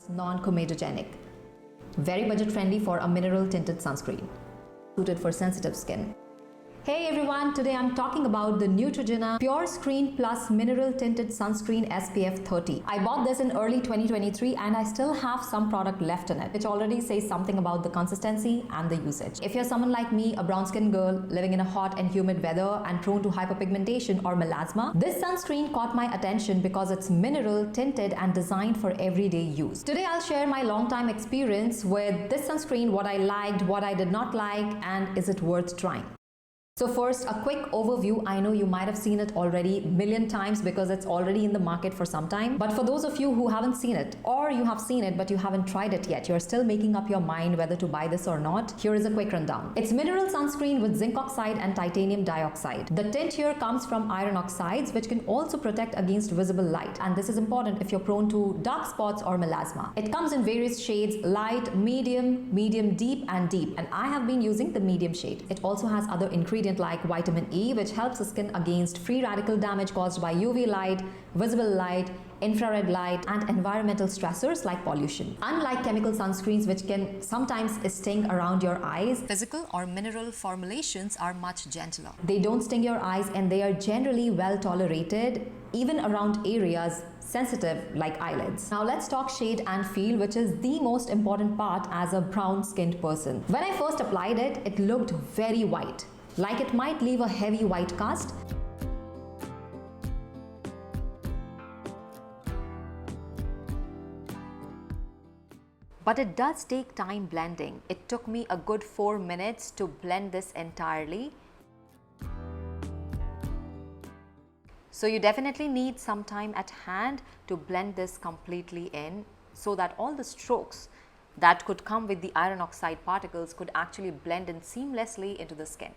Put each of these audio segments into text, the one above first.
non-comedogenic, very budget friendly for a mineral tinted sunscreen, suited for sensitive skin. Hey everyone, today I'm talking about the Neutrogena Pure Screen Plus Mineral Tinted Sunscreen SPF 30. I bought this in early 2023 and I still have some product left in it, which already says something about the consistency and the usage. If you're someone like me, a brown skinned girl living in a hot and humid weather and prone to hyperpigmentation or melasma, this sunscreen caught my attention because it's mineral, tinted and designed for everyday use. Today I'll share my long-time experience with this sunscreen, what I liked, what I did not like, and is it worth trying. So first, a quick overview. I know you might have seen it already a million times because it's already in the market for some time. But for those of you who haven't seen it, or you have seen it but you haven't tried it yet, you're still making up your mind whether to buy this or not, here is a quick rundown. It's mineral sunscreen with zinc oxide and titanium dioxide. The tint here comes from iron oxides, which can also protect against visible light. And this is important if you're prone to dark spots or melasma. It comes in various shades: light, medium, medium deep, and deep. And I have been using the medium shade. It also has other ingredients like vitamin E, which helps the skin against free radical damage caused by UV light, visible light, infrared light, and environmental stressors like pollution. Unlike chemical sunscreens, which can sometimes sting around your eyes, physical or mineral formulations are much gentler. They don't sting your eyes and they are generally well tolerated, even around areas sensitive like eyelids. Now let's talk shade and feel, which is the most important part as a brown skinned person. When I first applied it, it looked very white, like it might leave a heavy white cast. But it does take time blending. It took me a good 4 minutes to blend this entirely. So you definitely need some time at hand to blend this completely in, so that all the strokes that could come with the iron oxide particles could actually blend in seamlessly into the skin.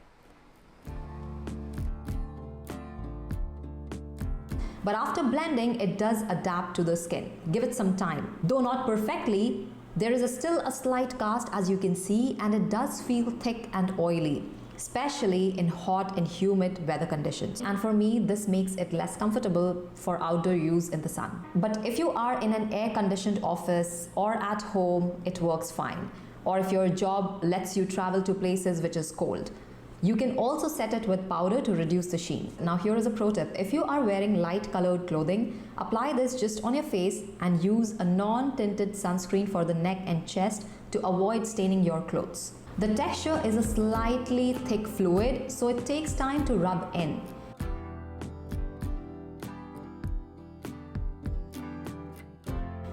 But after blending, it does adapt to the skin. Give it some time. Though not perfectly, there is still a slight cast, as you can see, and it does feel thick and oily, especially in hot and humid weather conditions. And for me, this makes it less comfortable for outdoor use in the sun. But if you are in an air-conditioned office or at home, it works fine. Or if your job lets you travel to places which is cold. You can also set it with powder to reduce the sheen. Now here is a pro tip. If you are wearing light colored clothing, apply this just on your face and use a non-tinted sunscreen for the neck and chest to avoid staining your clothes. The texture is a slightly thick fluid, so it takes time to rub in.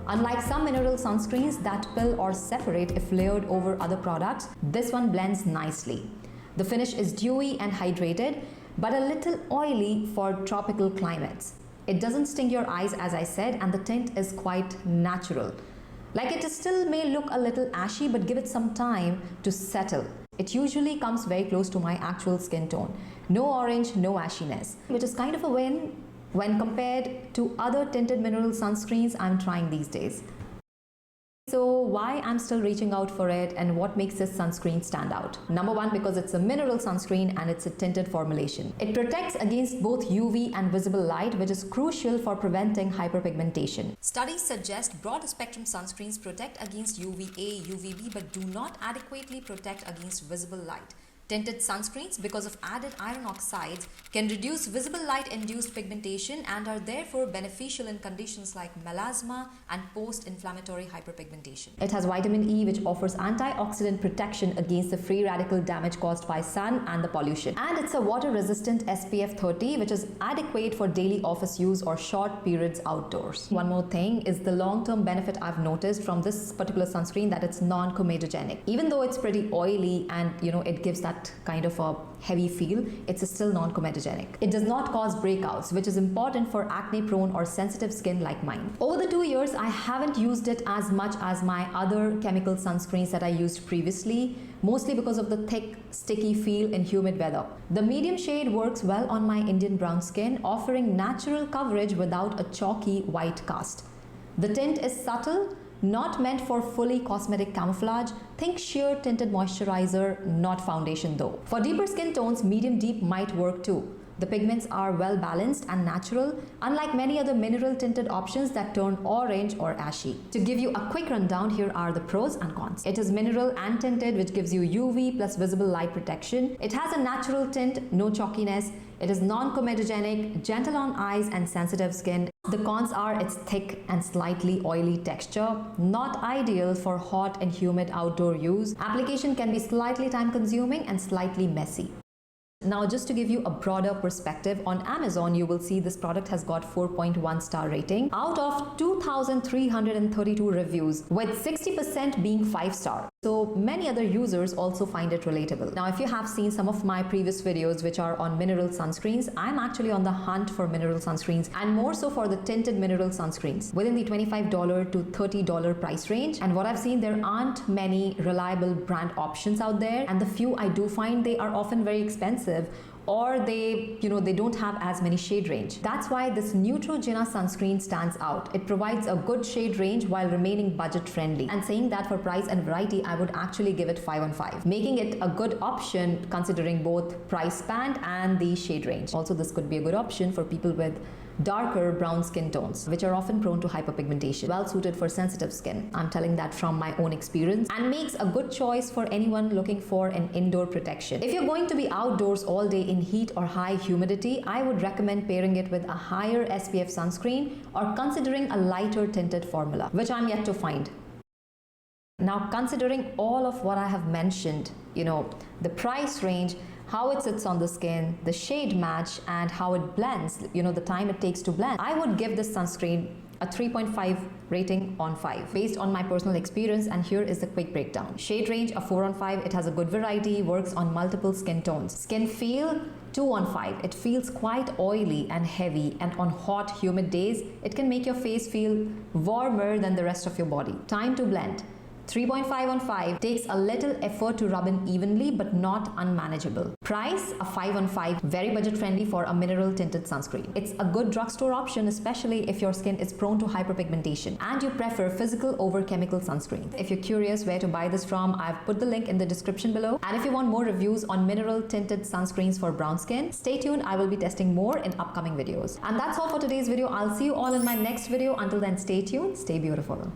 Unlike some mineral sunscreens that pill or separate if layered over other products, this one blends nicely. The finish is dewy and hydrated, but a little oily for tropical climates. It doesn't sting your eyes, as I said, and the tint is quite natural. Like, it still may look a little ashy, but give it some time to settle. It usually comes very close to my actual skin tone. No orange, no ashiness, which is kind of a win when compared to other tinted mineral sunscreens I'm trying these days. So why I'm still reaching out for it and what makes this sunscreen stand out? Number one, because it's a mineral sunscreen and it's a tinted formulation. It protects against both UV and visible light, which is crucial for preventing hyperpigmentation. Studies suggest broad spectrum sunscreens protect against UVA, UVB, but do not adequately protect against visible light. Tinted sunscreens, because of added iron oxides, can reduce visible light-induced pigmentation and are therefore beneficial in conditions like melasma and post-inflammatory hyperpigmentation. It has vitamin E, which offers antioxidant protection against the free radical damage caused by sun and the pollution. And it's a water-resistant SPF 30, which is adequate for daily office use or short periods outdoors. One more thing is the long-term benefit I've noticed from this particular sunscreen, that it's non-comedogenic. Even though it's pretty oily and it gives that kind of a heavy feel, it's still non-comedogenic. It does not cause breakouts, which is important for acne-prone or sensitive skin like mine. Over the 2 years, I haven't used it as much as my other chemical sunscreens that I used previously, mostly because of the thick, sticky feel in humid weather. The medium shade works well on my Indian brown skin, offering natural coverage without a chalky white cast. The tint is subtle, not meant for fully cosmetic camouflage. Think sheer tinted moisturizer, not foundation though. For deeper skin tones, medium deep might work too. The pigments are well balanced and natural, unlike many other mineral tinted options that turn orange or ashy. To give you a quick rundown, here are the pros and cons. It is mineral and tinted, which gives you UV plus visible light protection. It has a natural tint, no chalkiness. It is non-comedogenic, gentle on eyes and sensitive skin. The cons are its thick and slightly oily texture, not ideal for hot and humid outdoor use. Application can be slightly time-consuming and slightly messy. Now, just to give you a broader perspective, on Amazon, you will see this product has got 4.1 star rating out of 2,332 reviews, with 60% being 5-star. So many other users also find it relatable. Now, if you have seen some of my previous videos which are on mineral sunscreens, I'm actually on the hunt for mineral sunscreens, and more so for the tinted mineral sunscreens within the $25 to $30 price range. And what I've seen, there aren't many reliable brand options out there, and the few I do find, they are often very expensive, or they don't have as many shade range. That's why this Neutrogena sunscreen stands out. It provides a good shade range while remaining budget friendly. And saying that, for price and variety, I would actually give it 5 on 5, making it a good option considering both price band and the shade range. Also, this could be a good option for people with darker brown skin tones, which are often prone to hyperpigmentation, well suited for sensitive skin. I'm telling that from my own experience, and makes a good choice for anyone looking for an indoor protection. If you're going to be outdoors all day in heat or high humidity, I would recommend pairing it with a higher SPF sunscreen or considering a lighter tinted formula, which I'm yet to find. Now, considering all of what I have mentioned, the price range, how it sits on the skin, the shade match, and how it blends, the time it takes to blend, I would give this sunscreen a 3.5 rating on 5 based on my personal experience. And here is the quick breakdown. Shade range, a 4 on 5. It has a good variety, works on multiple skin tones. Skin feel, 2 on 5. It feels quite oily and heavy, and on hot, humid days, it can make your face feel warmer than the rest of your body. Time to blend, 3.5 on 5. Takes a little effort to rub in evenly, but not unmanageable. Price, a 5 on 5. Very budget friendly for a mineral tinted sunscreen. It's a good drugstore option, especially if your skin is prone to hyperpigmentation and you prefer physical over chemical sunscreen. If you're curious where to buy this from, I've put the link in the description below. And if you want more reviews on mineral tinted sunscreens for brown skin, stay tuned. I will be testing more in upcoming videos. And that's all for today's video. I'll see you all in my next video. Until then, stay tuned, stay beautiful.